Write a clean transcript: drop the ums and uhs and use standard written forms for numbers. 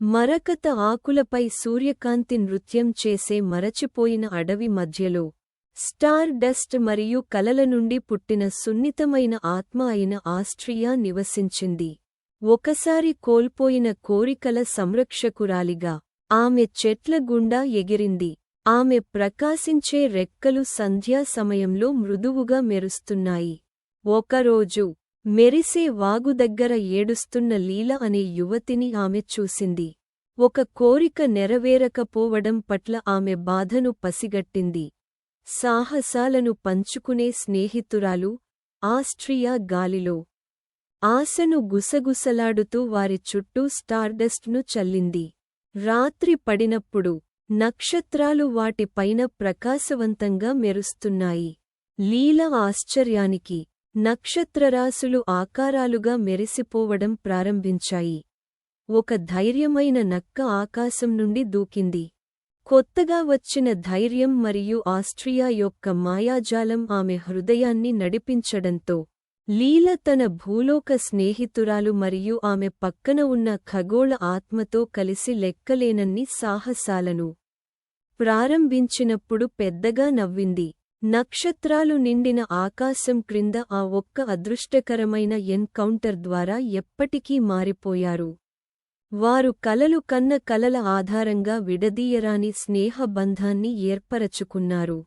మరకత ఆకులపై సూర్యకాంతి నృత్యం చేసే మరచిపోయిన అడవి మధ్యలో స్టార్ డస్ట్ మరియు కలల నుండి పుట్టిన సున్నితమైన ఆత్మ అయిన ఆస్ట్రియా నివసించింది. ఒకసారి కోల్పోయిన కోరికల సంరక్షకురాలిగా ఆమె చెట్ల గుండా ఎగిరింది. ఆమె ప్రకాశించే రెక్కలు సంధ్యా సమయంలో మృదువుగా మెరుస్తున్నాయి. ఒకరోజు మెరిసే వాగు దగ్గర ఏడుస్తున్న లీల అనే యువతిని ఆమె చూసింది. ఒక కోరిక నెరవేరకపోవడం పట్ల ఆమె బాధను పసిగట్టింది. సాహసాలను పంచుకునే స్నేహితురాలు ఆస్ట్రియా గాలిలో ఆశను గుసగుసలాడుతూ వారి చుట్టూ స్టార్డస్ట్ను చల్లింది. రాత్రి పడినప్పుడు నక్షత్రాలు వాటి పైన ప్రకాశవంతంగా మెరుస్తున్నాయి. లీల ఆశ్చర్యానికి నక్షత్రరాసులు ఆకారాలుగా మెరిసిపోవడం ప్రారంభించాయి. ఒక ధైర్యమైన నక్క ఆకాశం నుండి దూకింది. కొత్తగా వచ్చిన ధైర్యం మరియు ఆస్ట్రియా యొక్క మాయాజాలం ఆమె హృదయాన్ని నడిపించడంతో లీల తన భూలోక స్నేహితురాలు మరియు ఆమె పక్కన ఉన్న ఖగోళ ఆత్మతో కలిసి లెక్కలేనన్ని సాహసాలను ప్రారంభించినప్పుడు పెద్దగా నవ్వింది. నక్షత్రాలు నిండిన ఆకాశం క్రింద ఆ ఒక్క అదృష్టకరమైన ఎన్కౌంటర్ ద్వారా ఎప్పటికీ మారిపోయారు. వారు కలలు కన్న కలల ఆధారంగా విడదీయరాని స్నేహ బంధాన్ని ఏర్పరచుకున్నారు.